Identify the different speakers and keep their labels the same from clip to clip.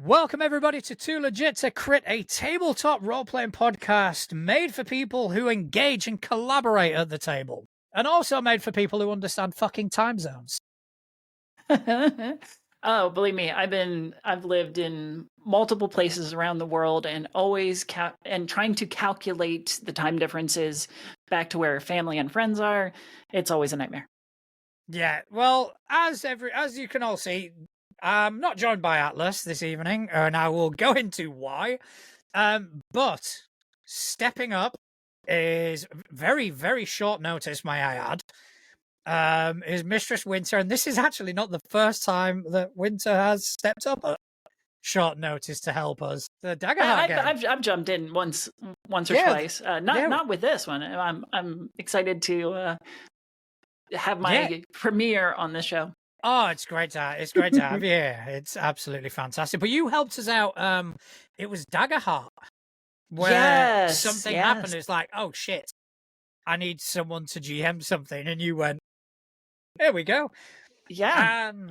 Speaker 1: Welcome, everybody, to Too Legit to Crit, a tabletop role-playing podcast made for people who engage and collaborate at the table, and also made for people who understand fucking time zones.
Speaker 2: Oh, believe me, I've lived in multiple places around the world and always trying to calculate the time differences back to where family and friends are. It's always a nightmare.
Speaker 1: Yeah, well, as you can all see, I'm not joined by Atlas this evening, and I will go into why. But stepping up is very, very short notice, may I add. Is Mistress Winter, and this is actually not the first time that Winter has stepped up at short notice to help us. The Daggerheart game.
Speaker 2: I've jumped in once or twice. Not with this one. I'm excited to have my premiere on this show.
Speaker 1: Oh, it's great to have you here. It's absolutely fantastic. But you helped us out. It was Daggerheart where something happened. It's like, oh shit, I need someone to GM something, and you went, there we go.
Speaker 2: Yeah,
Speaker 1: and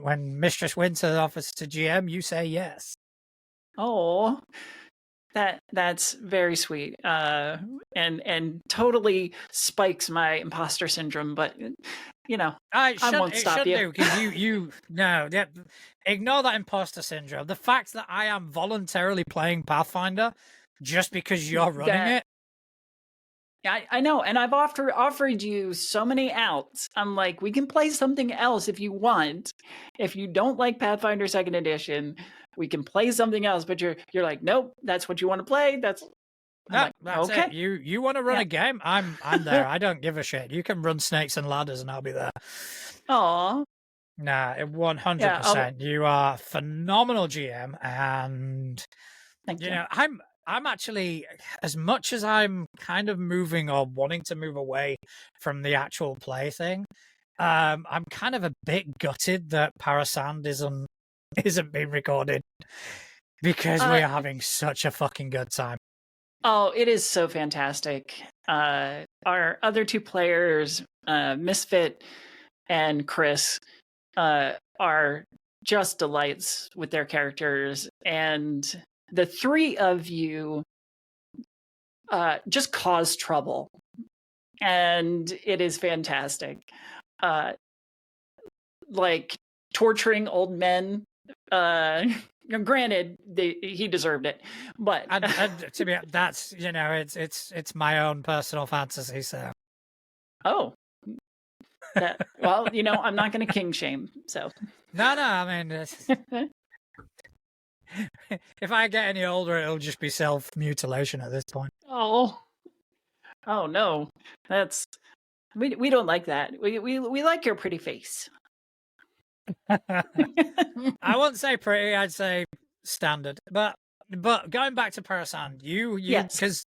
Speaker 1: when Mistress Winter offers to GM, you say yes.
Speaker 2: Oh, that's very sweet, and totally spikes my imposter syndrome. But I won't stop you.
Speaker 1: Ignore that imposter syndrome. The fact that I am voluntarily playing Pathfinder just because you're running it.
Speaker 2: I know, and I've offered you so many outs. I'm like, we can play something else if you want. If you don't like Pathfinder 2nd Edition, we can play something else. But you're like, nope, that's what you want to play. That's
Speaker 1: okay. It. You want to run a game? I'm there. I don't give a shit. You can run Snakes and Ladders, and I'll be there.
Speaker 2: Aw.
Speaker 1: Nah, 100%. You are a phenomenal GM, and
Speaker 2: thank you.
Speaker 1: I'm actually, as much as I'm kind of moving or wanting to move away from the actual play thing, I'm kind of a bit gutted that Parasand isn't being recorded because we are having such a fucking good time.
Speaker 2: Oh, it is so fantastic. Our other two players, Misfit and Chris, are just delights with their characters, and the three of you just cause trouble, and it is fantastic. Like torturing old men. Granted, he deserved it, but
Speaker 1: and to be that's it's my own personal fantasy. So,
Speaker 2: well, I'm not going to king shame. So
Speaker 1: no, I mean. If I get any older, it'll just be self-mutilation at this point.
Speaker 2: Oh no, we don't like that. We like your pretty face.
Speaker 1: I wouldn't say pretty, I'd say standard. But going back to Parasand, you because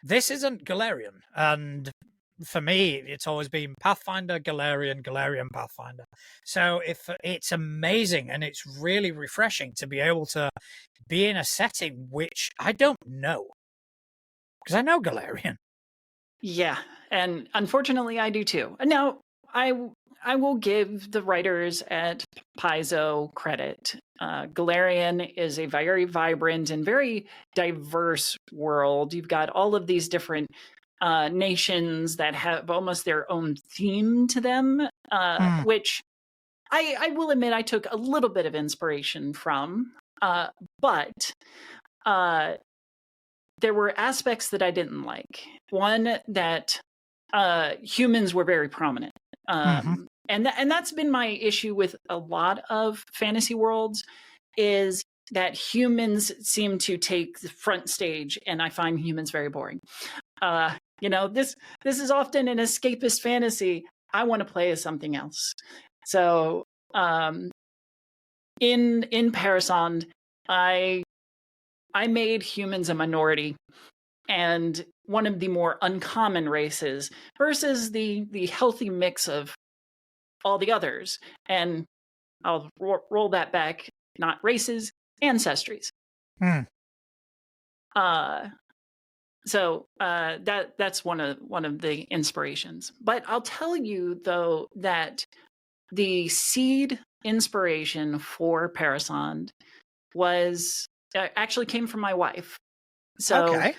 Speaker 1: this isn't Golarion, and for me, it's always been Pathfinder, Golarion, Pathfinder. So it's amazing, and it's really refreshing to be able to be in a setting which I don't know, because I know Golarion.
Speaker 2: Yeah, and unfortunately, I do too. Now, I will give the writers at Paizo credit. Golarion is a very vibrant and very diverse world. You've got all of these different nations that have almost their own theme to them, which I will admit I took a little bit of inspiration from, but there were aspects that I didn't like. One, that humans were very prominent. And that's been my issue with a lot of fantasy worlds, is that humans seem to take the front stage, and I find humans very boring. This is often an escapist fantasy. I want to play as something else. So in Parasand, I made humans a minority and one of the more uncommon races versus the healthy mix of all the others. And I'll roll that back, not races, ancestries. So that's one of the inspirations. But I'll tell you though that the seed inspiration for Parasand was actually came from my wife. So
Speaker 1: Okay.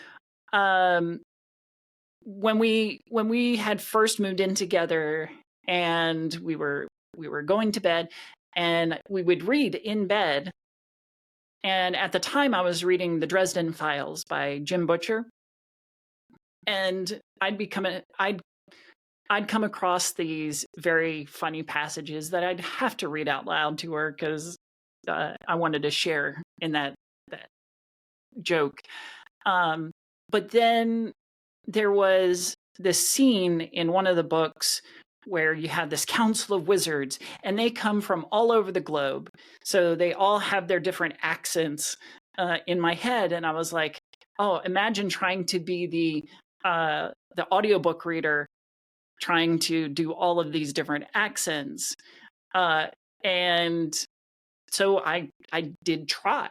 Speaker 2: when we had first moved in together and we were going to bed and we would read in bed, and at the time I was reading The Dresden Files by Jim Butcher, and I'd come across these very funny passages that I'd have to read out loud to her because I wanted to share in that joke. But then there was this scene in one of the books where you have this council of wizards, and they come from all over the globe. So they all have their different accents in my head. And I was like, oh, imagine trying to be the audiobook reader trying to do all of these different accents. And so I did try.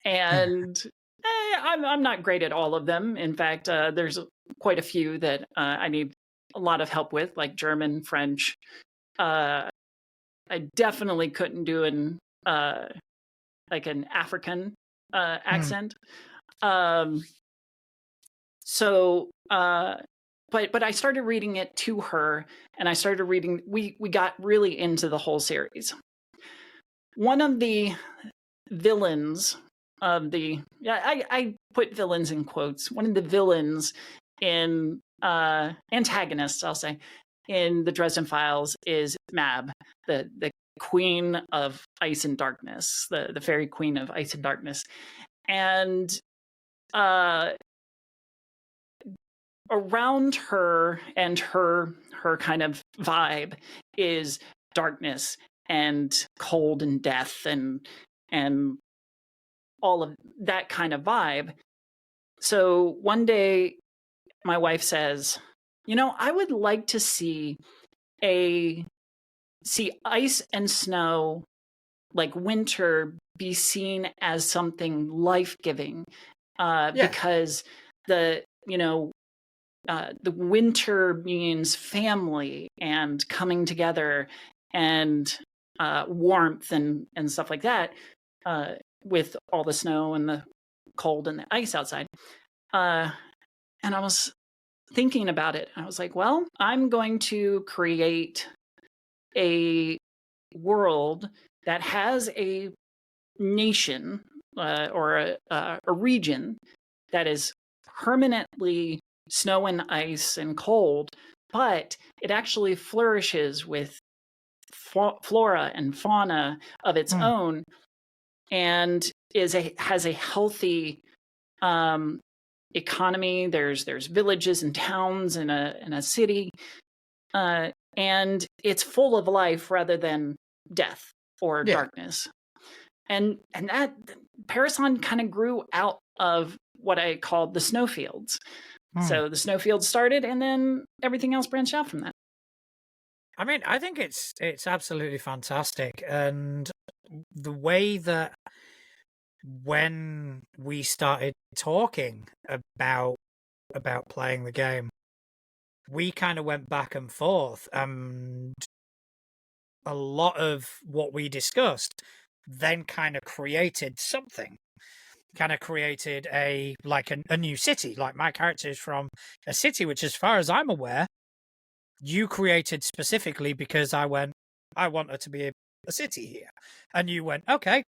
Speaker 2: And I'm not great at all of them. In fact, there's quite a few that I need a lot of help with, like German, French. I definitely couldn't do like an African accent. But I started reading it to her, and I started reading. We got really into the whole series. One of the villains of I put villains in quotes. One of the villains in antagonists, I'll say, in the Dresden Files is Mab, the queen of ice and darkness, the fairy queen of ice and darkness, and around her and her kind of vibe is darkness and cold and death and all of that kind of vibe. So one day my wife says, I would like to see ice and snow, like winter, be seen as something life-giving, because the winter means family and coming together and warmth and stuff like that, with all the snow and the cold and the ice outside. And I was thinking about it. I was like, well, I'm going to create a world that has a nation or a region that is permanently snow and ice and cold, but it actually flourishes with flora and fauna of its own, and has a healthy economy. There's villages and towns in a city, and it's full of life rather than death or darkness. And that Parasand kind of grew out of what I called the snowfields. So the snowfields started, and then everything else branched out from that.
Speaker 1: I mean, I think it's absolutely fantastic, and the way that when we started talking about playing the game, we kind of went back and forth, and a lot of what we discussed then kind of created something. Kind of created a new city. Like, my character is from a city which, as far as I'm aware, you created specifically because I want her to be a city here, and you went, okay,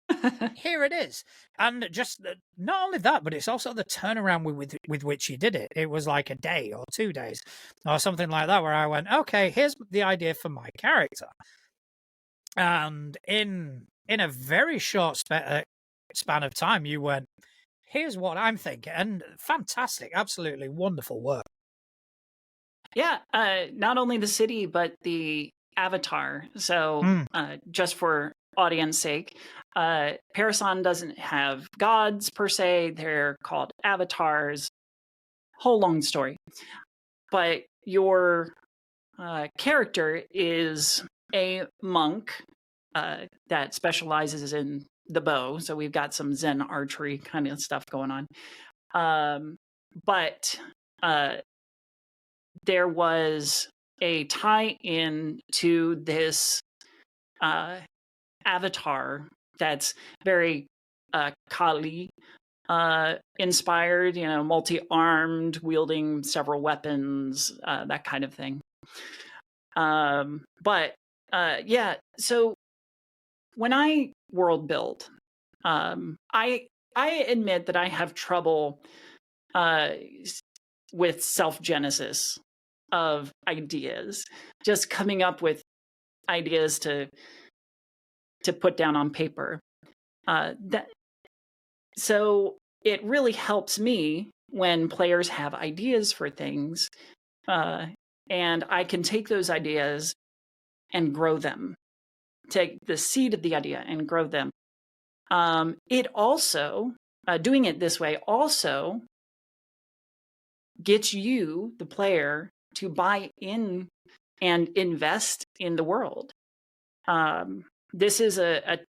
Speaker 1: here it is. And just not only that, but it's also the turnaround with which you did it. It was like a day or 2 days or something like that, where I went, okay, here's the idea for my character, and in a very short span of time, you went, here's what I'm thinking. And fantastic, absolutely wonderful work.
Speaker 2: Yeah, not only the city, but the avatar. So just for audience sake, Parasand doesn't have gods per se. They're called avatars. Whole long story. But your character is a monk that specializes in the bow. So we've got some Zen archery kind of stuff going on. But there was a tie-in to this avatar that's very Kali inspired, multi-armed, wielding several weapons, that kind of thing. But yeah, so when I world build, I admit that I have trouble with self-genesis of ideas, just coming up with ideas to put down on paper. So it really helps me when players have ideas for things, and I can take those ideas and grow them, take the seed of the idea and grow them. It also, doing it this way also gets you, the player, to buy in and invest in the world. This is a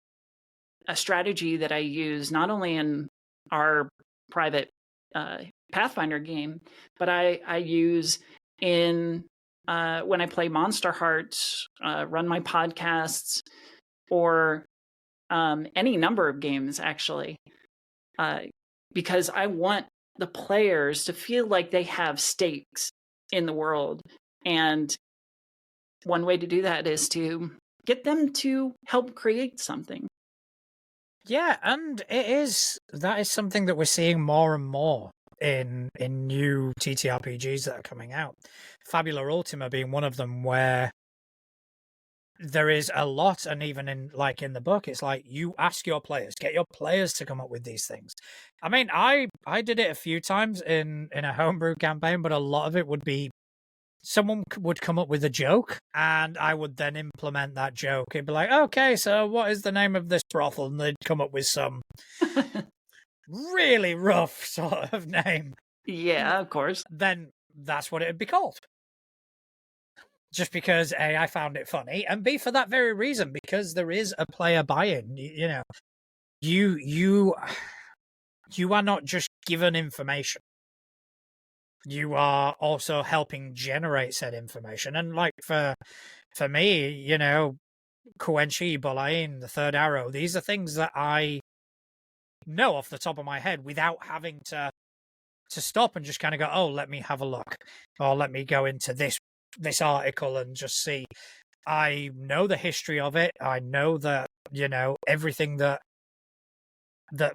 Speaker 2: strategy that I use not only in our private Pathfinder game, but I use in when I play Monster Hearts, run my podcasts, or any number of games, actually, because I want the players to feel like they have stakes in the world. And one way to do that is to get them to help create something.
Speaker 1: Yeah, and that is something that we're seeing more and more in new TTRPGs that are coming out. Fabula Ultima being one of them, where there is a lot, and even in the book, it's like you ask your players, get your players to come up with these things. I mean, I did it a few times in a homebrew campaign, but a lot of it would be someone would come up with a joke, and I would then implement that joke. It'd be like, okay, so what is the name of this brothel? And they'd come up with some really rough sort of name.
Speaker 2: Yeah, of course.
Speaker 1: Then that's what it'd be called. Just because A, I found it funny, and B, for that very reason, because there is a player buy-in. You are not just given information. You are also helping generate said information. And for me, Kuenchi, Bolain, the Third Arrow, these are things that I know off the top of my head without having to stop and just kind of go, oh, let me have a look, or let me go into this article and just see. I know the history of it. I know that, everything that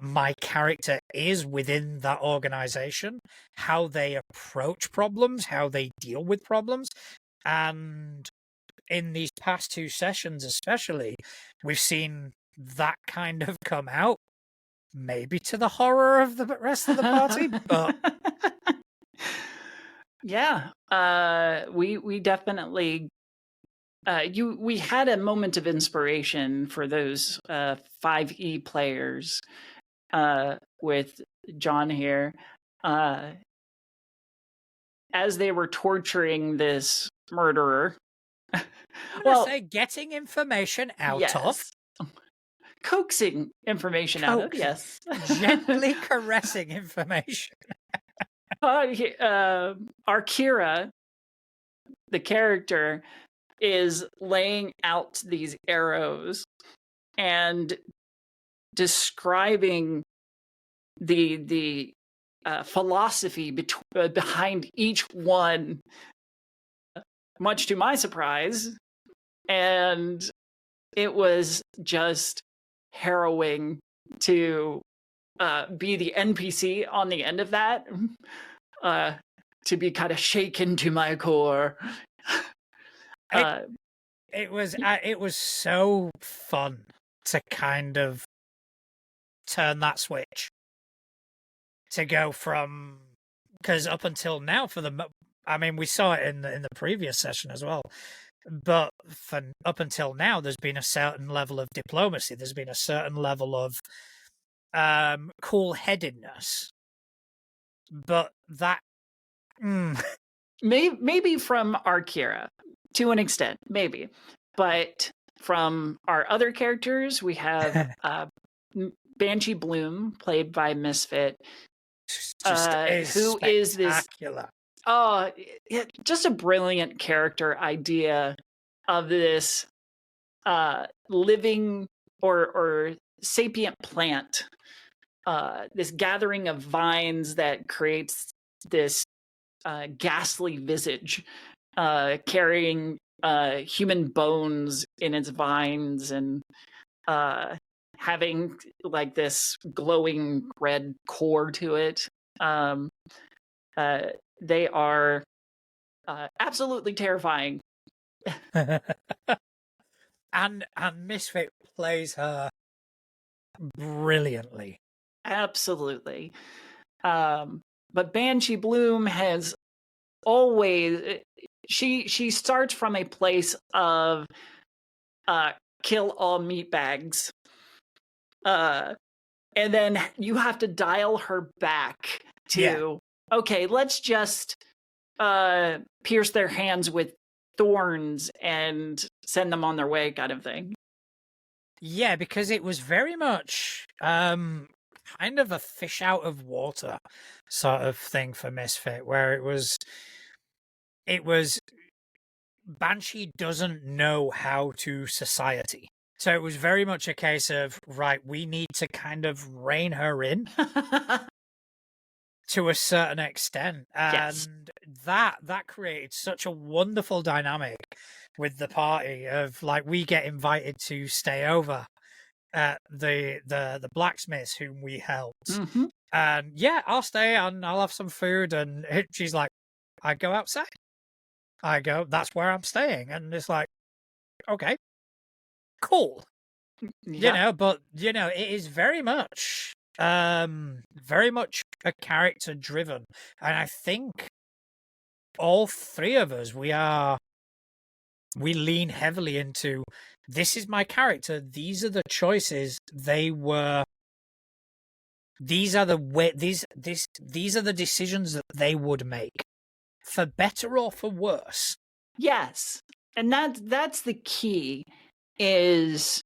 Speaker 1: my character is within that organization, how they approach problems, how they deal with problems. And in these past 2 sessions especially, we've seen that kind of come out, maybe to the horror of the rest of the party, but
Speaker 2: yeah, we definitely we had a moment of inspiration for those 5e players with John here, as they were torturing this murderer.
Speaker 1: Well, say getting information out of,
Speaker 2: coaxing information out of, yes,
Speaker 1: gently caressing information.
Speaker 2: Arkira, the character, is laying out these arrows and describing the philosophy behind each one, much to my surprise. And it was just harrowing to be the NPC on the end of that, to be kind of shaken to my core.
Speaker 1: It was so fun to kind of turn that switch, to go from, because up until now, we saw it in the previous session as well, but up until now, there's been a certain level of diplomacy. There's been a certain level of cool-headedness, but that
Speaker 2: maybe from Arkira to an extent, maybe, but from our other characters, we have Banshee Bloom, played by Misfit, who is this just a brilliant character idea of this living or sapient plant, this gathering of vines that creates this ghastly visage, carrying human bones in its vines, and having like this glowing red core to it. They are absolutely terrifying.
Speaker 1: And Misfit plays her brilliantly.
Speaker 2: Absolutely. But Banshee Bloom has always, she starts from a place of kill all meatbags, and then you have to dial her back to okay, let's just pierce their hands with thorns and send them on their way, kind of thing.
Speaker 1: Yeah, because it was very much kind of a fish out of water sort of thing for Misfit, where it was Banshee doesn't know how to society. So it was very much a case of, right, we need to kind of rein her in to a certain extent. And
Speaker 2: Yes.
Speaker 1: that created such a wonderful dynamic with the party of, like, we get invited to stay over at the blacksmiths whom we helped.
Speaker 2: Mm-hmm.
Speaker 1: And yeah, I'll stay and I'll have some food. And she's like, I go outside. I go, that's where I'm staying. And it's like, okay, cool.
Speaker 2: Yeah.
Speaker 1: But it is very much a character driven. And I think all three of us, we lean heavily into, this is my character, these are the choices these are the decisions that they would make, for better or for worse.
Speaker 2: Yes. And that's the key, is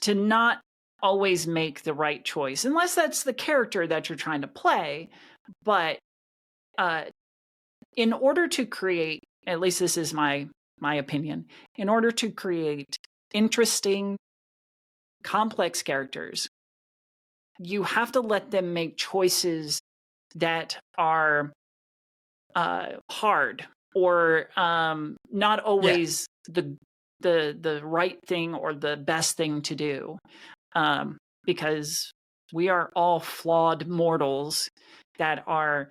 Speaker 2: to not always make the right choice, unless that's the character that you're trying to play. But in order to create, at least this is my opinion, in order to create interesting, complex characters, you have to let them make choices that are hard, or not always the right thing or the best thing to do, because we are all flawed mortals that are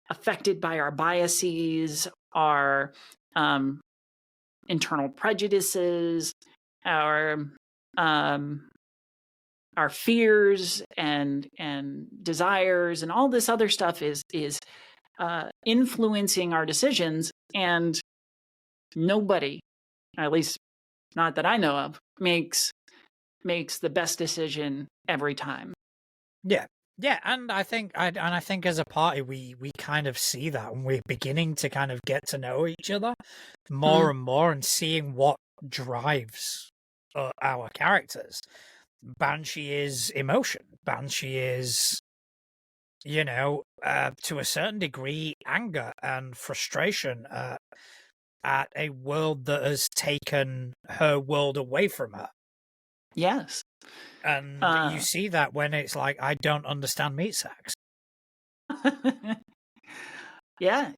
Speaker 2: affected by our biases, our internal prejudices, our fears and desires, and all this other stuff is influencing our decisions. And nobody, at least not that I know of, makes the best decision every time.
Speaker 1: Yeah, and I think as a party we kind of see that, and we're beginning to kind of get to know each other more and more, and seeing what drives our characters. Banshee is emotion. Banshee is, to a certain degree, anger and frustration at a world that has taken her world away from her.
Speaker 2: Yes.
Speaker 1: And you see that when it's like, I don't understand meat sacks.
Speaker 2: Yeah.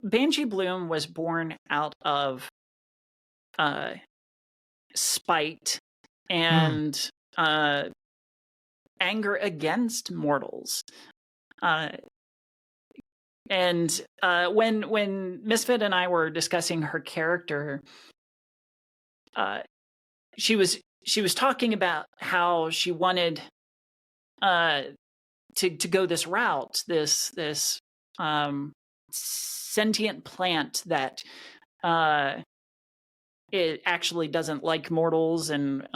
Speaker 2: Banshee Bloom was born out of spite and anger against mortals. And when Misfit and I were discussing her character, she was talking about how she wanted to go this route, this sentient plant that it actually doesn't like mortals, and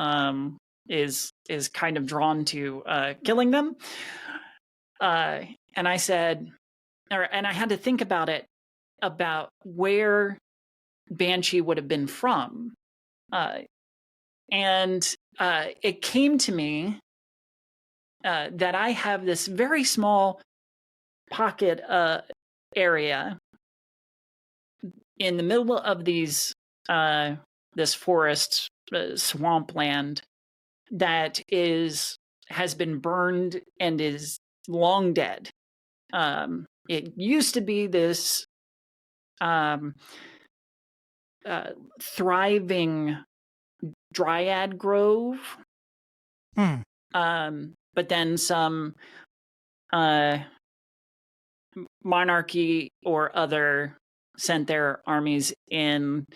Speaker 2: is kind of drawn to killing them. And I said, and I had to think about it, about where Banshee would have been from. And it came to me that I have this very small pocket area in the middle of this forest, swampland, that has been burned and is long dead. It used to be this um, thriving dryad grove, but then some monarchy or other sent their armies in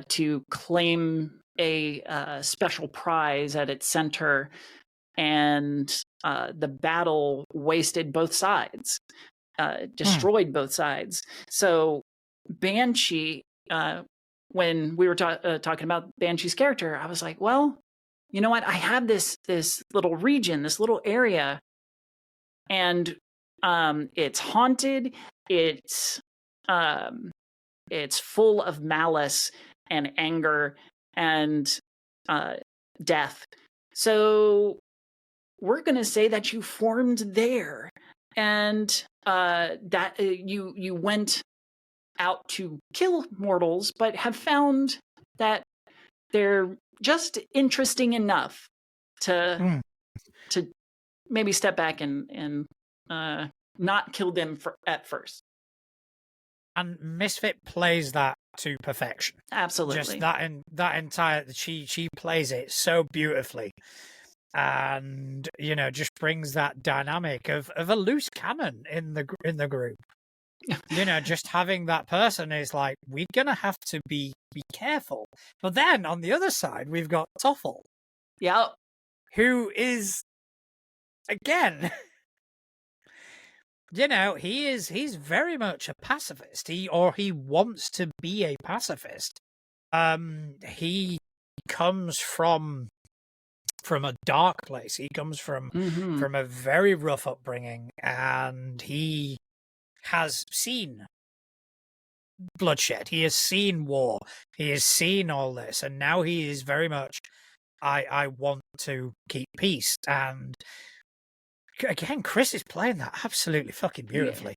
Speaker 2: to claim a special prize at its center, and the battle wasted both sides, destroyed both sides. So Banshee, when we were talking about Banshee's character, I was like, well, you know what? I have this little region, this little area, and it's haunted. It's full of malice and anger and death. So we're going to say that you formed there, and that you went out to kill mortals, but have found that they're just interesting enough to maybe step back and not kill them at first.
Speaker 1: And Misfit plays that to perfection.
Speaker 2: Absolutely.
Speaker 1: Just that entire she plays it so beautifully, and just brings that dynamic of a loose cannon in the group. Just having that person is like, we're gonna have to be careful. But then on the other side, we've got Toffle.
Speaker 2: Yeah.
Speaker 1: Who is, again, he's very much a pacifist. He wants to be a pacifist. He comes from a dark place. He comes from a very rough upbringing, and he has seen bloodshed. He has seen war. He has seen all this, and now he is very much, I want to keep peace. And again, Chris is playing that absolutely fucking beautifully.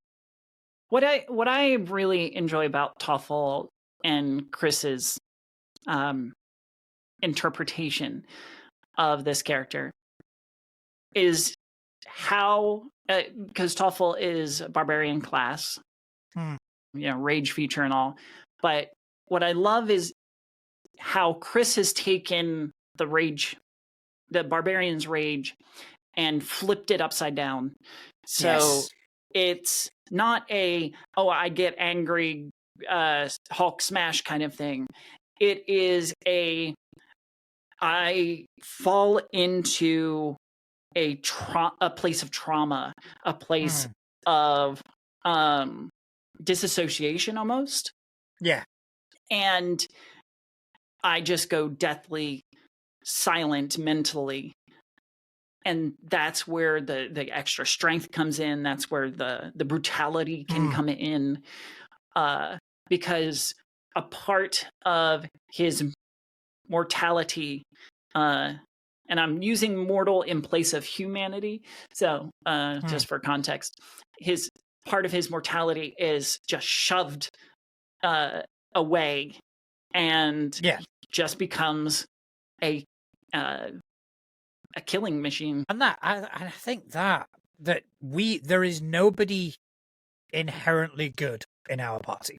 Speaker 2: Yeah. What I really enjoy about Toffle and Chris's interpretation of this character is how, because Toffle is a barbarian class, rage feature and all, but what I love is how Chris has taken the barbarian's rage, and flipped it upside down. So it's not I get angry, Hulk smash kind of thing. It is I fall into a place of trauma, a place of disassociation almost.
Speaker 1: Yeah.
Speaker 2: And I just go deathly silent mentally. And that's where the extra strength comes in. That's where the brutality can come in. Because a part of his mortality, and I'm using mortal in place of humanity. So just for context, part of his mortality is just shoved away, and just becomes a killing machine.
Speaker 1: And I think that there is nobody inherently good in our party.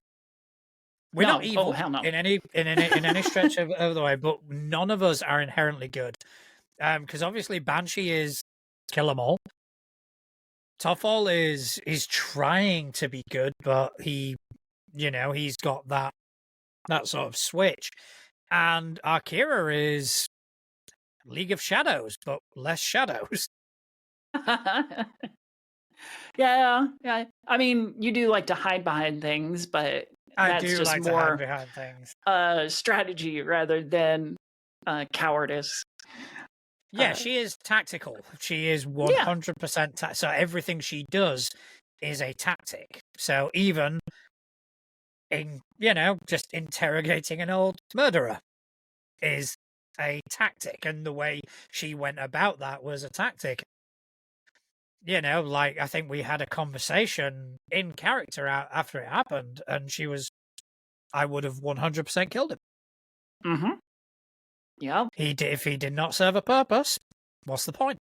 Speaker 1: We're not evil in any stretch of the way, but none of us are inherently good. Because obviously Banshee is kill 'em all. Toffle is trying to be good, but he's got that sort of switch. And Akira is League of Shadows, but less shadows.
Speaker 2: Yeah. I mean, you do like to hide behind things, but that's just more
Speaker 1: to hide behind things.
Speaker 2: Strategy rather than cowardice.
Speaker 1: Yeah, she is tactical. She is 100% so everything she does is a tactic. So even in just interrogating an old murderer is a tactic, and the way she went about that was a tactic. Like, I think we had a conversation in character after it happened, and I would have 100% killed him.
Speaker 2: Yep.
Speaker 1: If he did not serve a purpose, what's the point?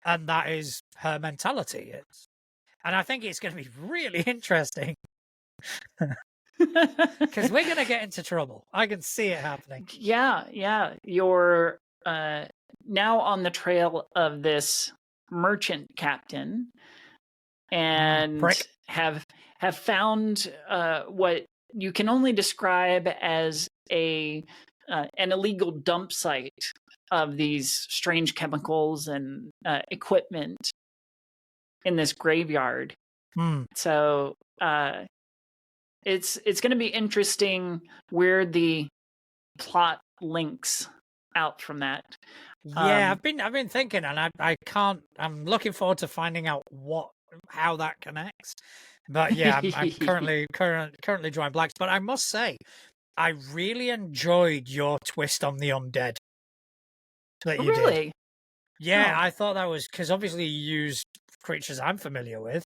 Speaker 1: And that is her mentality. And I think it's going to be really interesting because we're going to get into trouble. I can see it happening.
Speaker 2: Yeah. You're now on the trail of this merchant captain, and
Speaker 1: Prick.
Speaker 2: have found what you can only describe as an illegal dump site of these strange chemicals and equipment in this graveyard. So it's going to be interesting where the plot links out from that.
Speaker 1: Yeah, I've been thinking, and I can't. I'm looking forward to finding out how that connects. But yeah, I'm currently drawing blanks. But I must say, I really enjoyed your twist on the undead that you did. Yeah, I thought that was because obviously you used creatures I'm familiar with.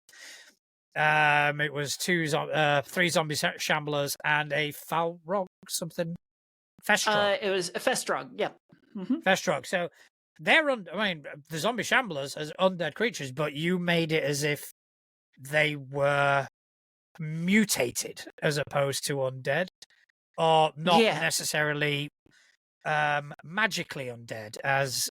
Speaker 1: It was 3 zombie shamblers and a Falrog something. Festrog.
Speaker 2: It was a Festrog. Yeah.
Speaker 1: Festrog. So they're the zombie shamblers as undead creatures, but you made it as if they were mutated as opposed to undead, or not necessarily magically undead as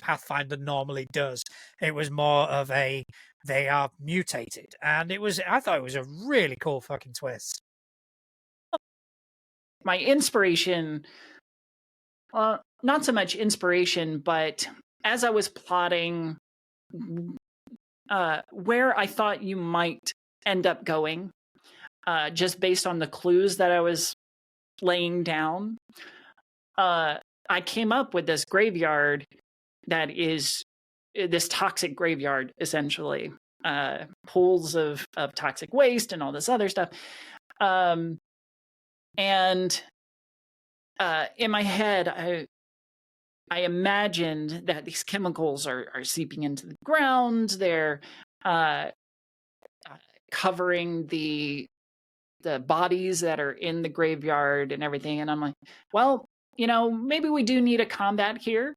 Speaker 1: Pathfinder normally does. It was more of they are mutated, and I thought it was a really cool fucking twist.
Speaker 2: My inspiration, not so much inspiration, but as I was plotting where I thought you might end up going, just based on the clues that I was laying down, I came up with this graveyard that is this toxic graveyard, essentially. Pools of toxic waste and all this other stuff. And in my head, I imagined that these chemicals are seeping into the ground. They're covering the bodies that are in the graveyard and everything. And I'm like, well, maybe we do need a combat here.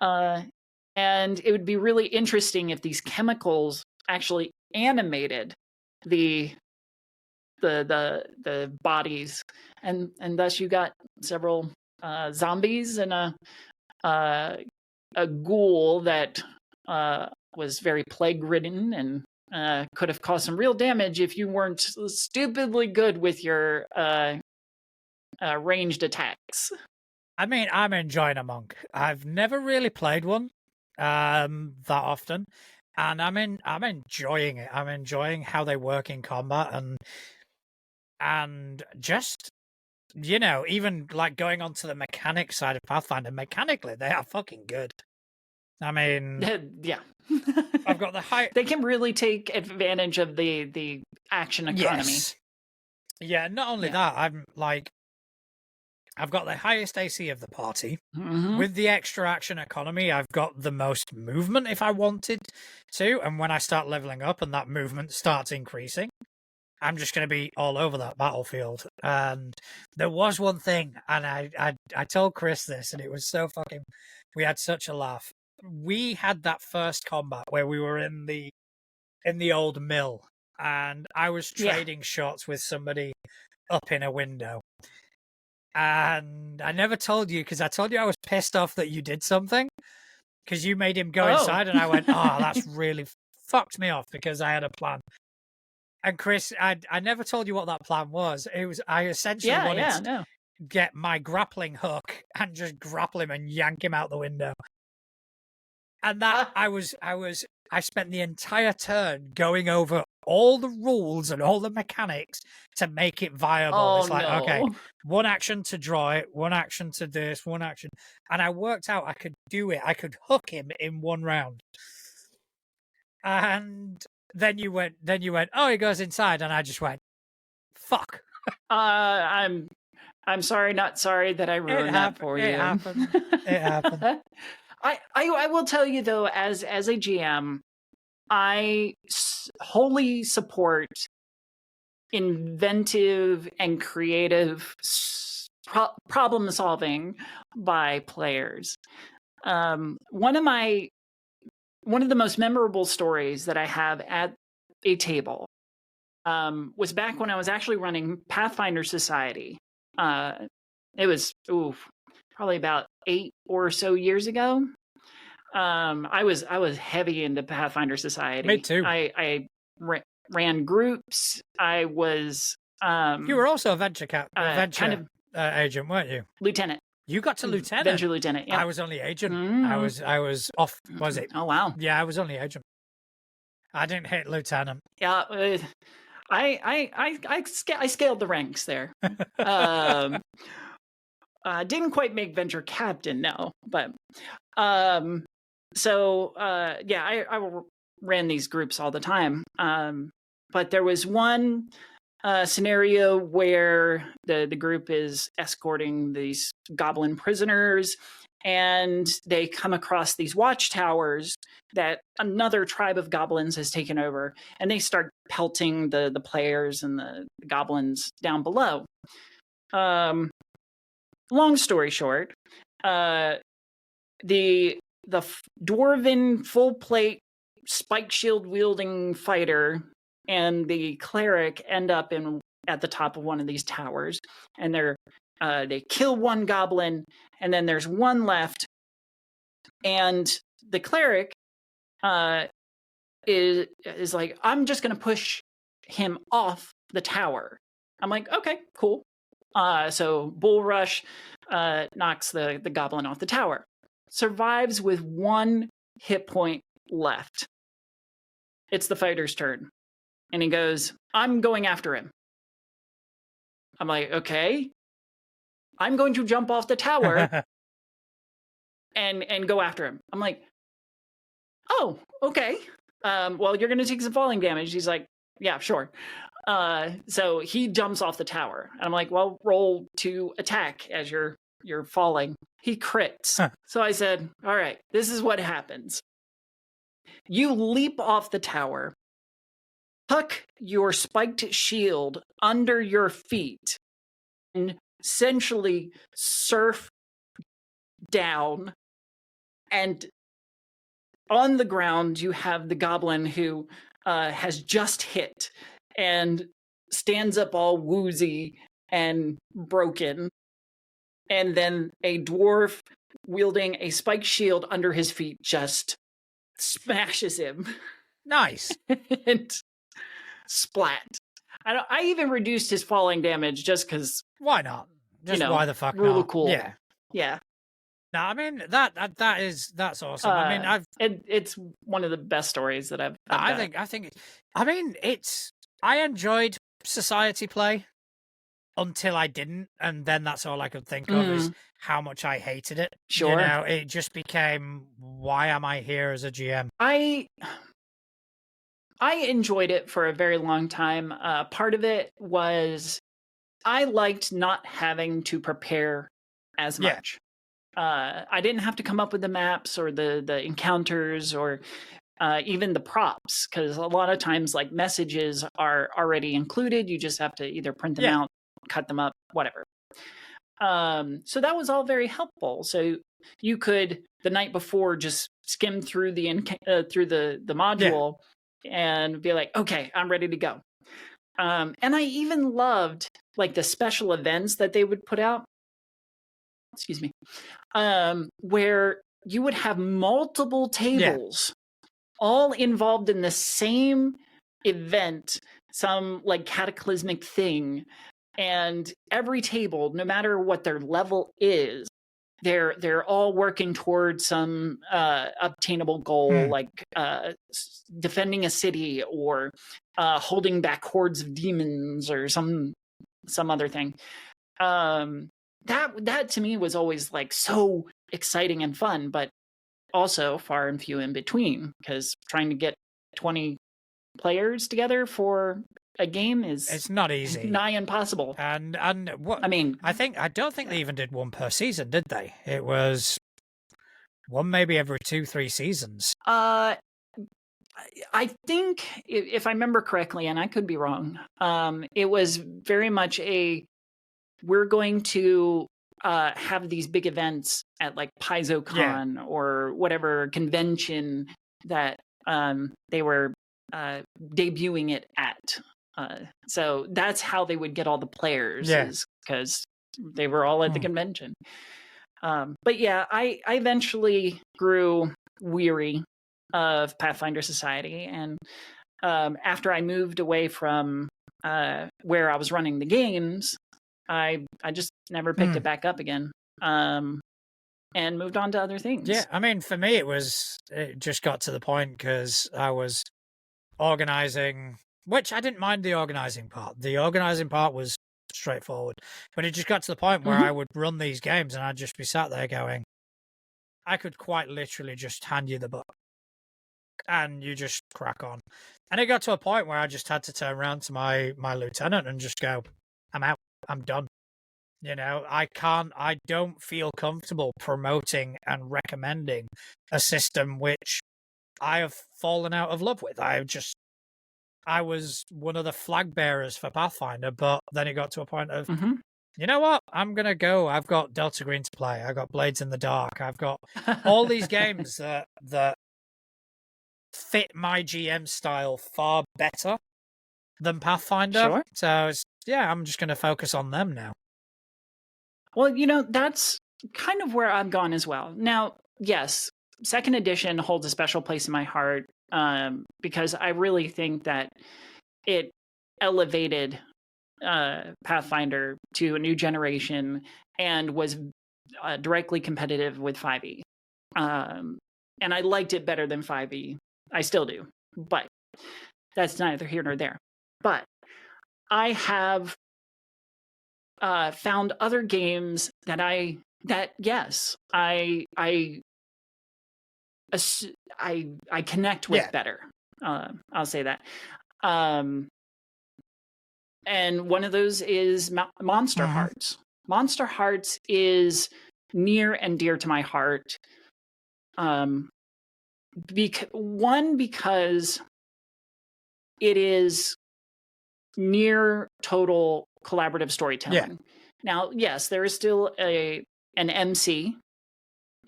Speaker 2: And it would be really interesting if these chemicals actually animated the bodies, and thus you got several zombies and a ghoul that was very plague ridden and could have caused some real damage if you weren't stupidly good with your ranged attacks.
Speaker 1: I mean, I'm enjoying a monk. I've never really played one that often, and I'm enjoying it. I'm enjoying how they work in combat, and just even like going on to the mechanic side of Pathfinder. Mechanically, they are fucking good. I mean,
Speaker 2: yeah.
Speaker 1: I've got the high.
Speaker 2: They can really take advantage of the action economy.
Speaker 1: Yes. Yeah. Not only that, I've got the highest AC of the party. With the extra action economy, I've got the most movement if I wanted to. And when I start leveling up and that movement starts increasing, I'm just going to be all over that battlefield. And there was one thing, and I told Chris this, and it was so fucking... We had such a laugh. We had that first combat where we were in the old mill, and I was trading shots with somebody up in a window. And I never told you, because I told you I was pissed off that you did something, because you made him go inside, and I went, that's really fucked me off, because I had a plan. And Chris, I never told you what that plan was. It was, I essentially wanted to get my grappling hook and just grapple him and yank him out the window. And that I spent the entire turn going over all the rules and all the mechanics to make it viable. It's like, okay, one action to draw it, one action to this, one action. And I worked out I could do it. I could hook him in one round. And then you went, oh, he goes inside. And I just went, fuck.
Speaker 2: I'm sorry, not sorry that I ruined that for you.
Speaker 1: It happened. It happened.
Speaker 2: I will tell you, though, as a GM, I wholly support inventive and creative problem solving by players. One of the most memorable stories that I have at a table was back when I was actually running Pathfinder Society. It was probably about 8 or so years ago. I was heavy into Pathfinder Society.
Speaker 1: Me too.
Speaker 2: I ran groups. I was.
Speaker 1: You were also a venture
Speaker 2: kind of
Speaker 1: agent, weren't you?
Speaker 2: lieutenant.
Speaker 1: You got to lieutenant.
Speaker 2: Venture lieutenant. Yeah.
Speaker 1: I was only agent.
Speaker 2: Mm.
Speaker 1: I was off. Was it?
Speaker 2: Oh wow.
Speaker 1: Yeah, I was only agent. I didn't hit lieutenant.
Speaker 2: Yeah. I scaled the ranks there. Didn't quite make venture captain, no, but yeah, I ran these groups all the time. But there was one scenario where the group is escorting these goblin prisoners, and they come across these watchtowers that another tribe of goblins has taken over, and they start pelting the players and the goblins down below. Long story short, the dwarven full plate spike shield wielding fighter and the cleric end up at the top of one of these towers, and they kill one goblin, and then there's one left, and the cleric is like, I'm just gonna push him off the tower. I'm like, okay, cool. So Bull Rush knocks the goblin off the tower. Survives with 1 hit point left. It's the fighter's turn. And he goes, I'm going after him. I'm like, okay. I'm going to jump off the tower and go after him. I'm like, oh, okay. Well, you're going to take some falling damage. He's like, yeah, sure. So he jumps off the tower. And I'm like, well, roll to attack as you're falling. He crits. So I said, all right, this is what happens. You leap off the tower, tuck your spiked shield under your feet, and essentially surf down. And on the ground, you have the goblin who has just hit and stands up all woozy and broken. And then a dwarf wielding a spiked shield under his feet just smashes him.
Speaker 1: Nice.
Speaker 2: And splat. I even reduced his falling damage just because.
Speaker 1: Why not? Just why the fuck
Speaker 2: rule
Speaker 1: not?
Speaker 2: of cool.
Speaker 1: Yeah.
Speaker 2: Yeah.
Speaker 1: No, I mean that's awesome. I mean,
Speaker 2: it's one of the best stories that I've
Speaker 1: I think. I mean, I enjoyed society play until I didn't, and then that's all I could think of is how much I hated it.
Speaker 2: Sure.
Speaker 1: You know, it just became, why am I here as a GM?
Speaker 2: I enjoyed it for a very long time. Part of it was I liked not having to prepare as much. I didn't have to come up with the maps or the encounters or even the props, because a lot of times like messages are already included. You just have to either print them out, cut them up, whatever. So that was all very helpful. So you could the night before just skim through the module and be like, okay, I'm ready to go. And I even loved like the special events that they would put out. Excuse me. Where you would have multiple tables all involved in the same event, some like cataclysmic thing. And every table, no matter what their level is, they're all working towards some obtainable goal, like defending a city or holding back hordes of demons or some other thing. That to me was always like so exciting and fun, but also far and few in between, because trying to get 20 players together for a game it's
Speaker 1: not easy,
Speaker 2: nigh impossible.
Speaker 1: And what
Speaker 2: I mean,
Speaker 1: I don't think they even did one per season, did they? It was one maybe every 2-3 seasons.
Speaker 2: I think if I remember correctly, and I could be wrong, it was very much a we're going to have these big events at like PaizoCon or whatever convention that they were debuting it at. So that's how they would get all the players, is because they were all at the convention. But yeah, I eventually grew weary of Pathfinder Society, and after I moved away from where I was running the games, I just never picked it back up again, and moved on to other things.
Speaker 1: Yeah, I mean, for me, it just got to the point because I was organizing, which I didn't mind the organizing part. The organizing part was straightforward, but it just got to the point where I would run these games and I'd just be sat there going, I could quite literally just hand you the book and you just crack on. And it got to a point where I just had to turn around to my lieutenant and just go, I'm out. I'm done. You know, I don't feel comfortable promoting and recommending a system which I have fallen out of love with. I was one of the flag bearers for Pathfinder, but then it got to a point of, you know what? I'm going to go. I've got Delta Green to play. I've got Blades in the Dark. I've got all these games that fit my GM style far better than Pathfinder.
Speaker 2: Sure.
Speaker 1: So, I'm just going to focus on them now.
Speaker 2: Well, you know, that's kind of where I've gone as well. Now, yes, second edition holds a special place in my heart because I really think that it elevated Pathfinder to a new generation and was directly competitive with 5e. And I liked it better than 5e. I still do, but that's neither here nor there. But I have found other games that I connect with better. I'll say that. And one of those is Monster Hearts. Monster Hearts is near and dear to my heart. Because it is near total collaborative storytelling. Now, yes, there is still an MC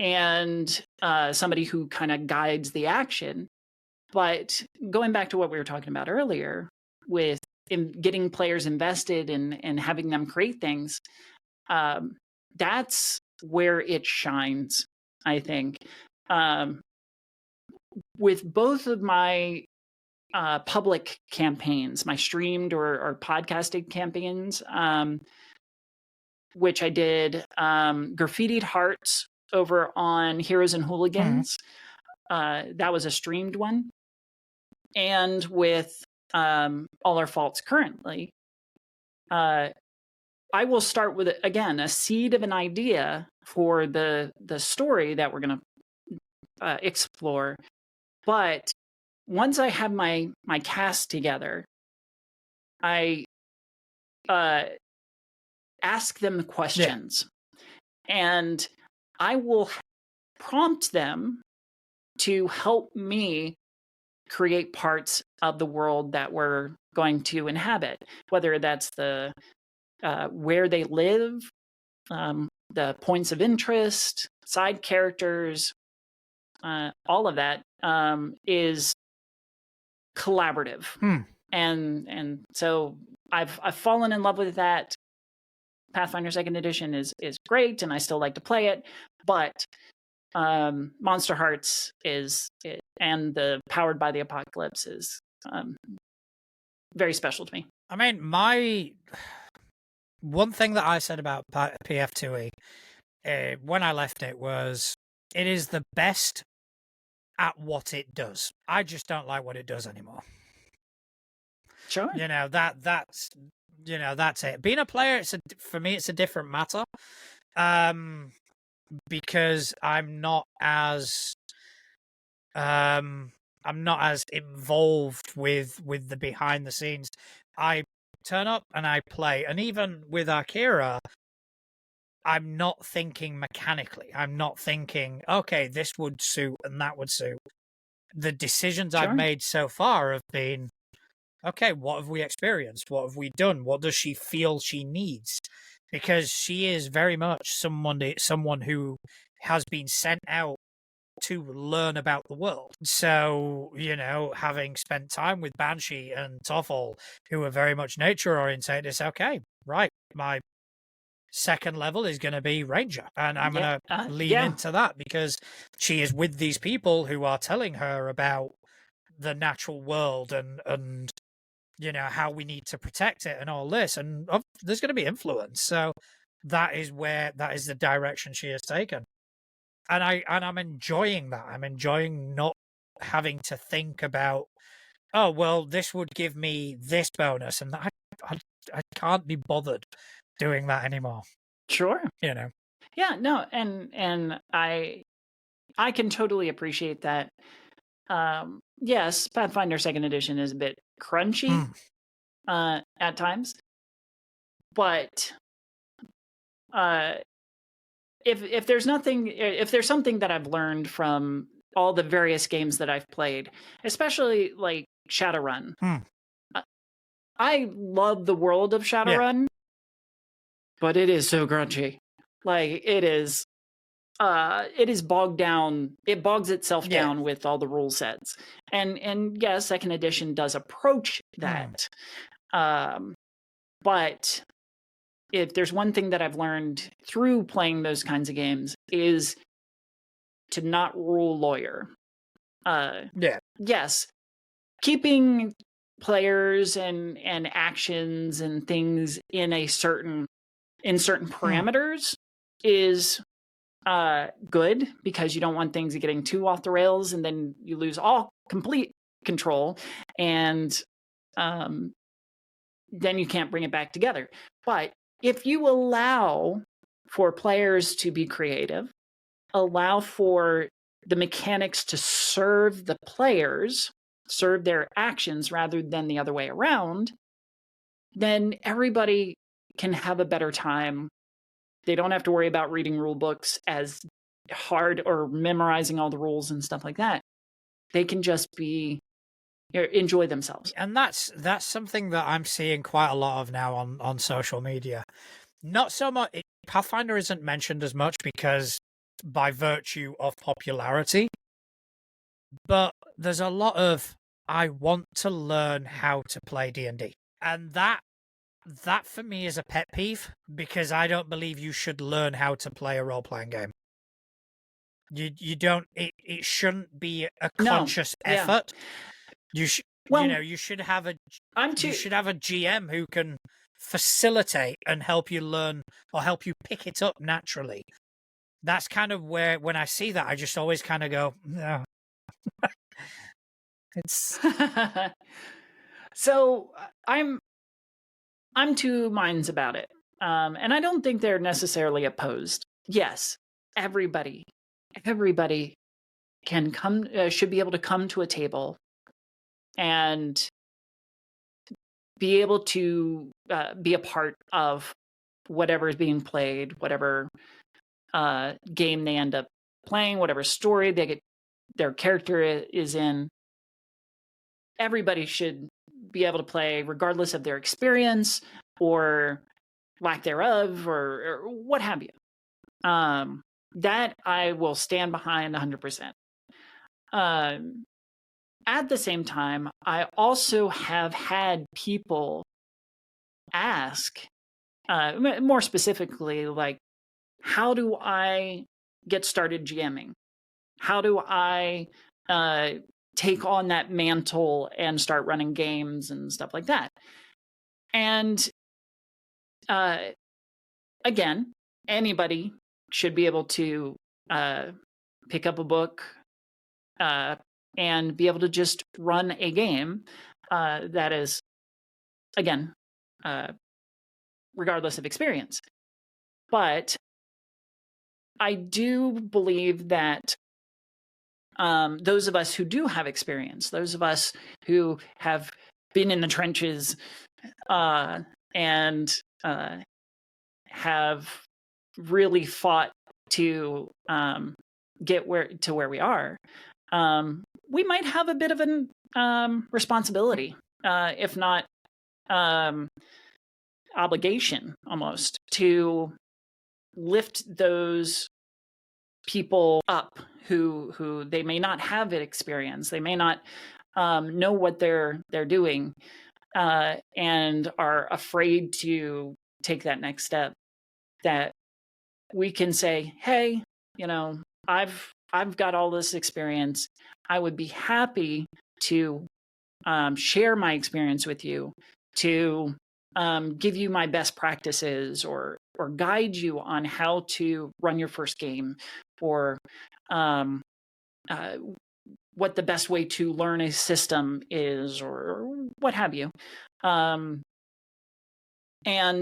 Speaker 2: and somebody who kind of guides the action. But going back to what we were talking about earlier with getting players invested and having them create things, that's where it shines, I think. With both of my public campaigns, my streamed or podcasted campaigns, which I did Graffitied Hearts over on Heroes and Hooligans. That was a streamed one. And with All Our Faults currently, I will start with, again, a seed of an idea for the story that we're going to explore. But once I have my cast together, I ask them questions, and I will prompt them to help me create parts of the world that we're going to inhabit, whether that's the where they live, the points of interest, side characters, all of that is collaborative. And so I've fallen in love with that. Pathfinder 2nd Edition is great, and I still like to play it, but Monster Hearts and the Powered by the Apocalypse is very special to me.
Speaker 1: I mean, one thing that I said about PF2E when I left it was it is the best at what it does. I just don't like what it does anymore.
Speaker 2: Sure.
Speaker 1: You know, that's it. Being a player, for me, it's a different matter. Because I'm not as involved with the behind the scenes. I turn up and I play, and even with Akira, I'm not thinking mechanically. I'm not thinking, okay, this would suit and that would suit. The decisions I've made so far have been, okay, what have we experienced? What have we done? What does she feel she needs? because she is very much someone who has been sent out to learn about the world. So, having spent time with Banshee and Toffle, who are very much nature oriented, it's okay, right? My second level is going to be Ranger, and I'm going to lean into that because she is with these people who are telling her about the natural world and how we need to protect it and all this, and there's going to be influence. So that is the direction she has taken, and I'm enjoying that. I'm enjoying not having to think about, oh well, this would give me this bonus, and I can't be bothered doing that anymore.
Speaker 2: Sure.
Speaker 1: Yeah,
Speaker 2: no, and I can totally appreciate that. Yes, Pathfinder 2nd Edition is a bit crunchy at times, but if there's something that I've learned from all the various games that I've played, especially like Shadowrun, I love the world of Shadowrun, but it is so crunchy. Like it is bogged down. It bogs itself down with all the rule sets, and yes, 2nd Edition does approach that. But if there's one thing that I've learned through playing those kinds of games is to not rule lawyer. Yes, keeping players and actions and things in certain parameters is good, because you don't want things getting too off the rails and then you lose all complete control, and then you can't bring it back together. But if you allow for players to be creative, allow for the mechanics to serve the players, serve their actions rather than the other way around, then everybody can have a better time. They don't have to worry about reading rule books as hard or memorizing all the rules and stuff like that. They can just enjoy themselves.
Speaker 1: And that's something that I'm seeing quite a lot of now on social media. Not so much, Pathfinder isn't mentioned as much because by virtue of popularity, but there's a lot of, I want to learn how to play D&D. And that for me is a pet peeve, because I don't believe you should learn how to play a role-playing game. You don't, it shouldn't be a conscious effort. You should, you should have a GM who can facilitate and help you learn or help you pick it up naturally. That's kind of where, when I see that, I just always kind of go, no. It's
Speaker 2: so I'm two minds about it, and I don't think they're necessarily opposed. Yes, everybody can come, should be able to come to a table and be able to be a part of whatever is being played, whatever game they end up playing, whatever story their character is in. Everybody should be able to play regardless of their experience or lack thereof or what have you. That I will stand behind 100%. At the same time, I also have had people ask, more specifically, like, how do I get started GMing? How do I take on that mantle and start running games and stuff like that? And again, anybody should be able to pick up a book and be able to just run a game that is, again, regardless of experience. But I do believe that those of us who do have experience, those of us who have been in the trenches and have really fought to get where we are, we might have a bit of an responsibility, if not obligation almost to lift those people up who they may not have it experience, they may not know what they're doing, and are afraid to take that next step. That we can say, hey, I've got all this experience. I would be happy to share my experience with you, to give you my best practices, or guide you on how to run your first game, or what the best way to learn a system is, or what have you, and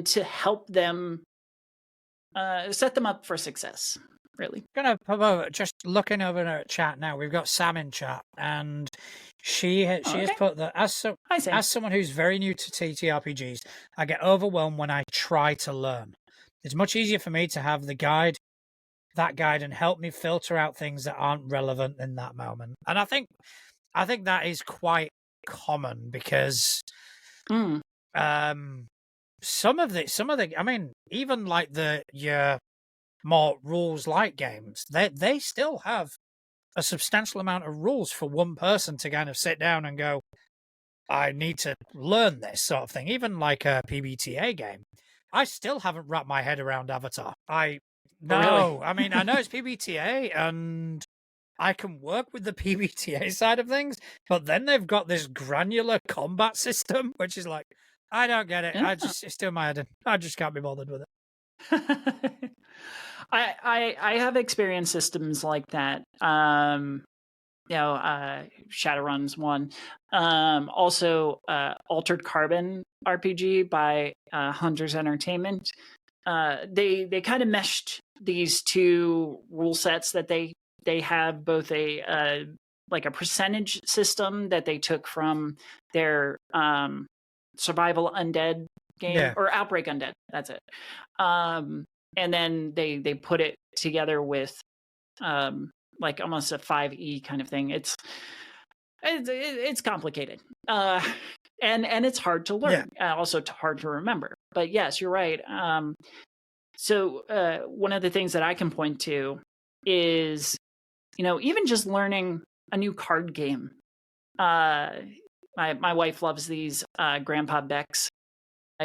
Speaker 2: to help them set them up for success. Really,
Speaker 1: Gonna promote. Just looking over at chat now, we've got Sam in chat, and she has put that as someone who's very new to TTRPGs, I get overwhelmed when I try to learn. It's much easier for me to have that guide, and help me filter out things that aren't relevant in that moment. And I think that is quite common, because some of the I mean, even like your more rules light games, they still have a substantial amount of rules for one person to kind of sit down and go, I need to learn this sort of thing. Even like a PBTA game, I still haven't wrapped my head around Avatar. No, I mean, I know it's PBTA and I can work with the PBTA side of things, but then they've got this granular combat system, which is like, I don't get it.
Speaker 2: Yeah.
Speaker 1: It's still my head in. I just can't be bothered with it.
Speaker 2: I have experienced systems like that. Shadowrun's one. Also, Altered Carbon RPG by Hunters Entertainment. They kind of meshed these two rule sets that they have, both a like a percentage system that they took from their Survival Undead game, or Outbreak Undead. That's it. And then they put it together with like almost a 5e kind of thing. It's complicated, and it's hard to learn. Also hard to remember. But yes, you're right. So one of the things that I can point to is, even just learning a new card game. My wife loves these Grandpa Beck's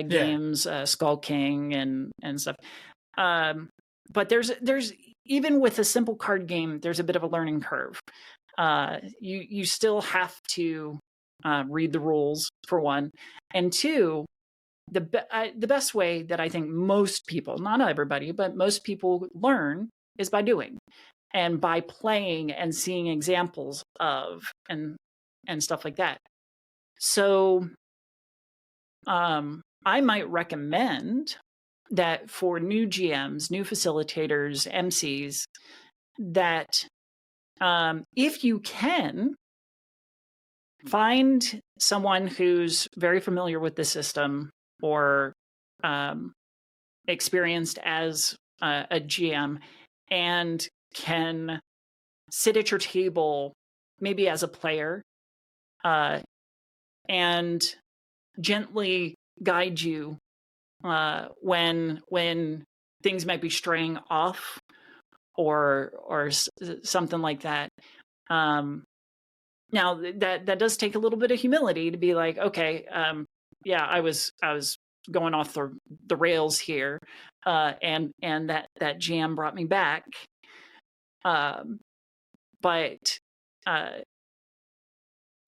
Speaker 2: games, Skull King and stuff. But there's even with a simple card game, there's a bit of a learning curve. You still have to read the rules, for one, and two, the best way that I think most people, not everybody, but most people learn is by doing, and by playing and seeing examples of and stuff like that. So I might recommend that for new GMs, new facilitators, MCs, that if you can, find someone who's very familiar with the system, or experienced as a GM, and can sit at your table, maybe as a player, and gently guide you when things might be straying off, or something like that. Now that does take a little bit of humility to be like, okay, I was going off the rails here, and that GM brought me back. But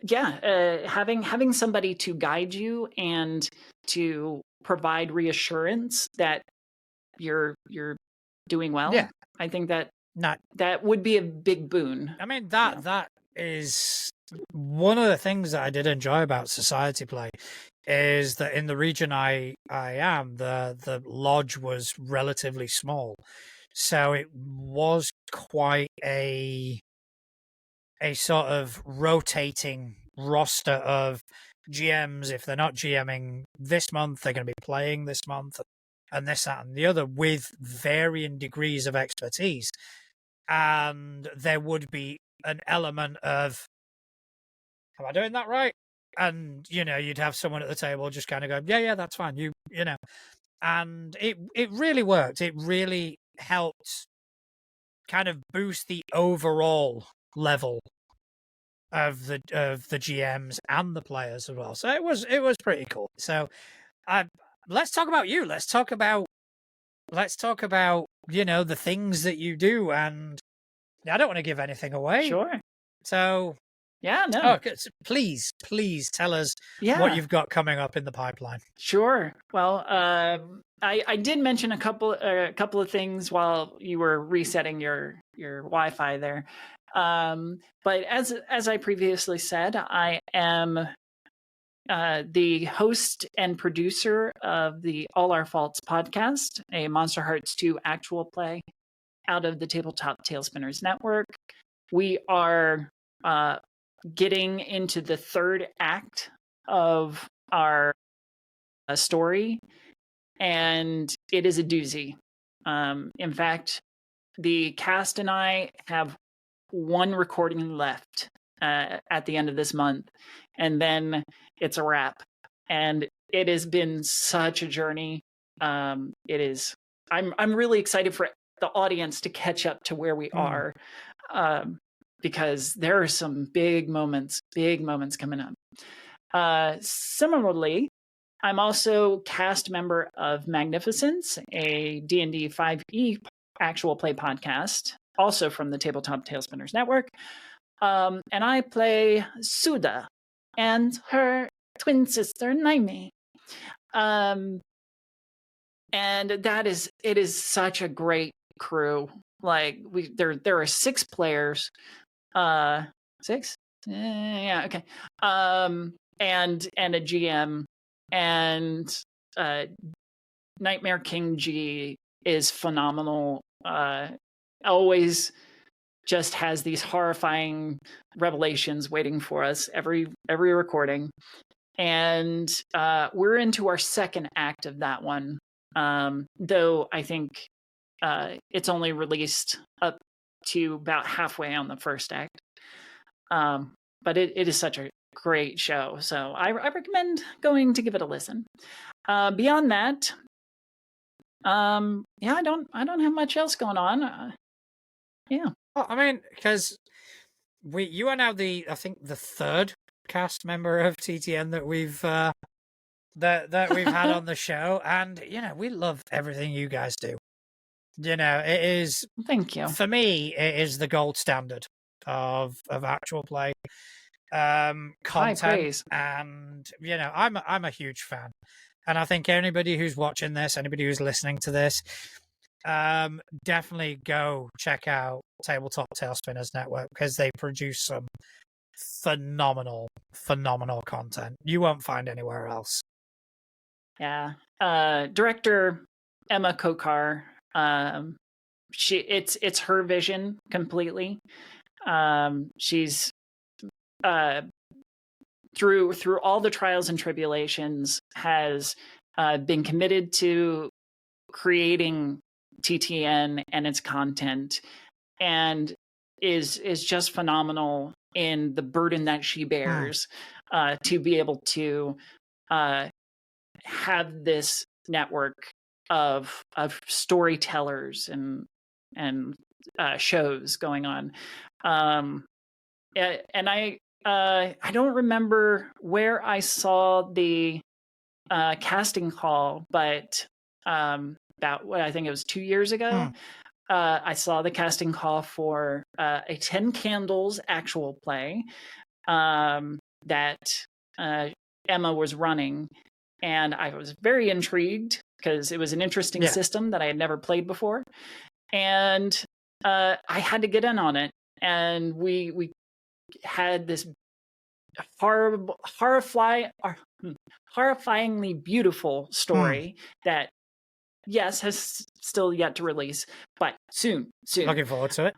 Speaker 2: having somebody to guide you and to provide reassurance that you're doing well.
Speaker 1: Yeah.
Speaker 2: I think that would be a big boon.
Speaker 1: I mean, that is one of the things that I did enjoy about Society Play, is that in the region I am, the lodge was relatively small, so it was quite a sort of rotating roster of GMs. If they're not GMing this month, they're going to be playing this month, and this, that, and the other, with varying degrees of expertise. And there would be an element of, am I doing that right? and you'd have someone at the table just kind of go, yeah, that's fine, and it really worked. It really helped kind of boost the overall level of the GMs and the players as well. So it was pretty cool. So let's talk about you. Let's talk about the things that you do, and I don't want to give anything away.
Speaker 2: Sure.
Speaker 1: So
Speaker 2: yeah, no.
Speaker 1: Please tell us
Speaker 2: Yeah.
Speaker 1: what you've got coming up in the pipeline.
Speaker 2: Sure. Well, I did mention a couple of things while you were resetting your Wi-Fi there. But as I previously said, I am the host and producer of the All Our Faults podcast, a Monster Hearts 2 actual play out of the Tabletop Tailspinners Network. We are getting into the third act of our story, and it is a doozy. In fact, the cast and I have one recording left at the end of this month, and then it's a wrap. And it has been such a journey. It is. I'm really excited for the audience to catch up to where we are, because there are some big moments coming up. Similarly, I'm also cast member of Magnificence, a D&D 5e actual play podcast, also from the Tabletop Tailspinners Network. And I play Suda and her twin sister, Naimi. And it is such a great crew. Like there are 6 players. 6? Yeah, okay. And a GM, and Nightmare King G is phenomenal. Always just has these horrifying revelations waiting for us every recording. And we're into our second act of that one, though I think it's only released up to about halfway on the first act. But it is such a great show, so I recommend going to give it a listen. Beyond that, I don't have much else going on. Yeah.
Speaker 1: Well, I mean, because you are now I think the third cast member of TTN that we've that we've had on the show, and we love everything you guys do. It is.
Speaker 2: Thank you.
Speaker 1: For me, it is the gold standard of actual play content.
Speaker 2: High praise.
Speaker 1: And I'm a huge fan, and I think anybody who's watching this, anybody who's listening to this, definitely go check out Tabletop Tailspinners Network, because they produce some phenomenal content you won't find anywhere else.
Speaker 2: Yeah. Director Emma Kokar, it's her vision completely. She's through all the trials and tribulations has been committed to creating TTN and its content, and is just phenomenal in the burden that she bears to be able to have this network of storytellers and shows going on. And I don't remember where I saw the casting call, but about I think it was 2 years ago, I saw the casting call for a 10 Candles actual play that Emma was running, and I was very intrigued because it was an interesting system that I had never played before, and I had to get in on it, and we had this horrifyingly beautiful story that has still yet to release, but soon.
Speaker 1: Looking forward to it.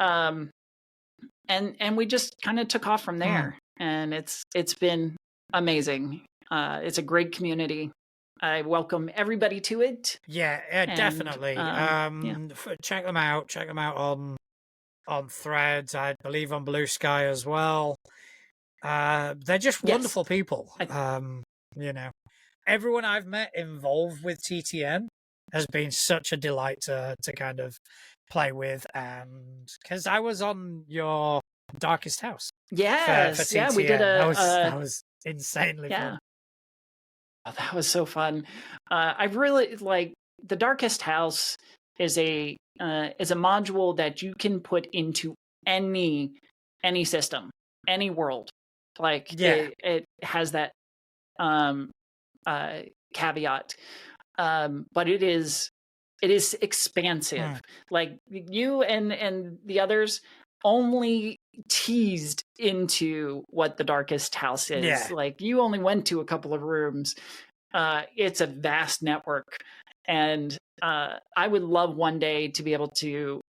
Speaker 2: And we just kind of took off from there, and it's been amazing. It's a great community. I welcome everybody to it.
Speaker 1: Definitely. Check them out. Check them out on Threads. I believe on Blue Sky as well. They're just
Speaker 2: Yes.
Speaker 1: wonderful people. Everyone I've met involved with TTN has been such a delight to kind of play with, and because I was on your Darkest House for
Speaker 2: Yes, yeah, we did
Speaker 1: TTN.
Speaker 2: a
Speaker 1: That was insanely
Speaker 2: yeah.
Speaker 1: fun.
Speaker 2: Oh, that was so fun. I really like the Darkest House is a module that you can put into any system, any world. Like
Speaker 1: Yeah.
Speaker 2: it has that caveat, but it is expansive. Like you and the others only teased into what the Darkest House is.
Speaker 1: Yeah.
Speaker 2: Like you only went to a couple of rooms. It's a vast network, and I would love one day to be able to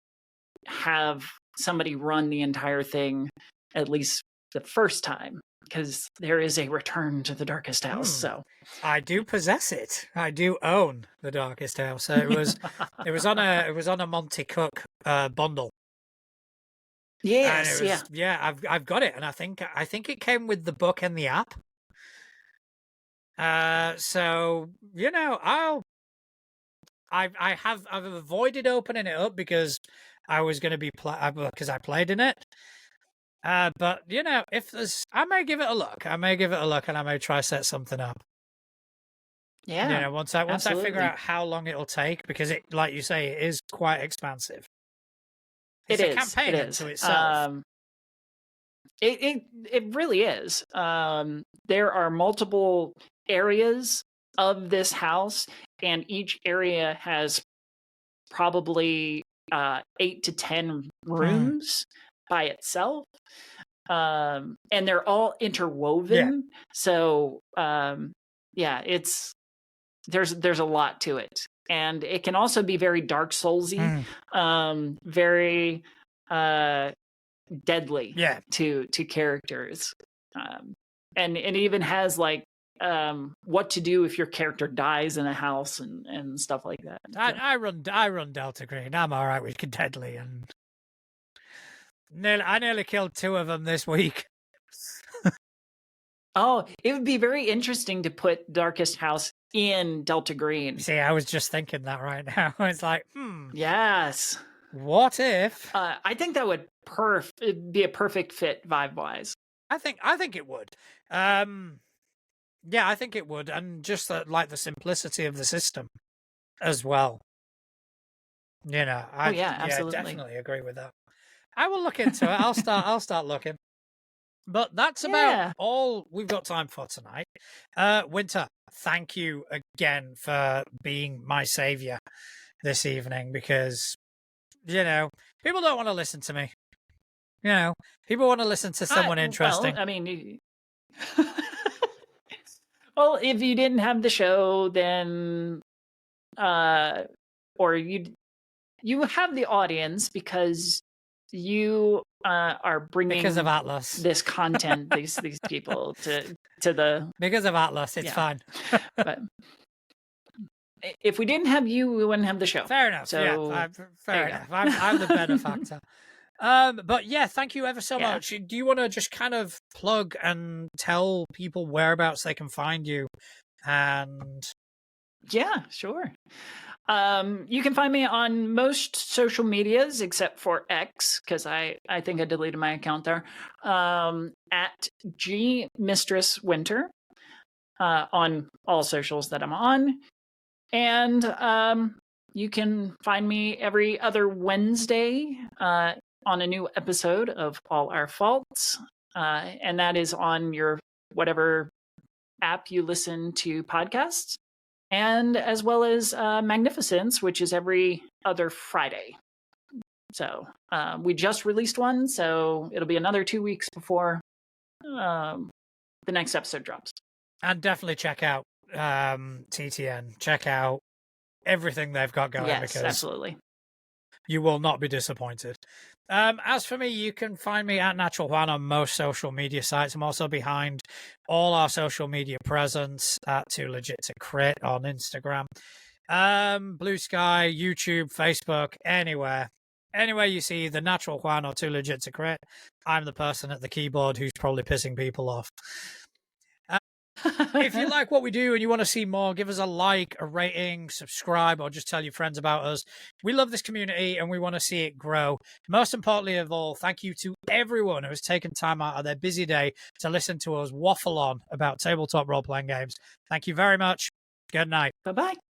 Speaker 2: have somebody run the entire thing, at least the first time, because there is a return to the Darkest House. So
Speaker 1: I do possess it. I do own the Darkest House. So it was on a Monty Cook bundle.
Speaker 2: Yes,
Speaker 1: and it was, I've got it, and I think it came with the book and the app. So I've avoided opening it up because I was going to be because I played in it. But if I may give it a look. And I may try set something up.
Speaker 2: Yeah.
Speaker 1: Once I figure out how long it'll take, because it, like you say, it is quite expansive. It's a campaign into itself.
Speaker 2: It really is. There are multiple areas of this house, and each area has probably 8 to 10 rooms by itself. And they're all interwoven.
Speaker 1: Yeah.
Speaker 2: So it's there's a lot to it. And it can also be very Dark Soulsy, very deadly to characters. And it even has like what to do if your character dies in a house and stuff like that.
Speaker 1: I run Delta Green. I'm all right with deadly, and I nearly killed 2 of them this week.
Speaker 2: Oh, it would be very interesting to put Darkest House in Delta Green.
Speaker 1: See, I was just thinking that right now. It's like,
Speaker 2: yes.
Speaker 1: What if?
Speaker 2: I think that would be a perfect fit vibe-wise.
Speaker 1: I think it would. Yeah, I think it would, and just like the simplicity of the system as well. I
Speaker 2: absolutely.
Speaker 1: definitely agree with that. I will look into it. I'll start looking. But that's about all we've got time for tonight. Winter, thank you again for being my savior this evening, because people don't want to listen to me. People want to listen to someone interesting.
Speaker 2: Well, I mean, well, if you didn't have the show, then or you have the audience because you are bringing,
Speaker 1: because of Atlas,
Speaker 2: this content, these people to the,
Speaker 1: because of Atlas, it's fine.
Speaker 2: But if we didn't have you, we wouldn't have the show.
Speaker 1: Fair enough.
Speaker 2: So
Speaker 1: fair enough. I'm the benefactor. But yeah, thank you ever so much. Do you want to just kind of plug and tell people whereabouts they can find you? And
Speaker 2: yeah, sure. You can find me on most social medias except for X, because I think I deleted my account there. At G Mistress Winter on all socials that I'm on. And you can find me every other Wednesday on a new episode of All Our Faults. And that is on your whatever app you listen to podcasts. And as well as Magnificence, which is every other Friday. So we just released one, so it'll be another 2 weeks before the next episode drops.
Speaker 1: And definitely check out TTN. Check out everything they've got going.
Speaker 2: Yes,
Speaker 1: because
Speaker 2: absolutely.
Speaker 1: You will not be disappointed. As for me, you can find me at Natural Juan on most social media sites. I'm also behind all our social media presence at Too Legit to Crit on Instagram, Blue Sky, YouTube, Facebook, anywhere. anyway you see the natural Juan or Too Legit to Crit, I'm the person at the keyboard who's probably pissing people off. If you like what we do and you want to see more, give us a like, a rating, subscribe, or just tell your friends about us. We love this community and we want to see it grow. Most importantly of all, thank you to everyone who has taken time out of their busy day to listen to us waffle on about tabletop role-playing games. Thank you very much. Good night.
Speaker 2: Bye-bye.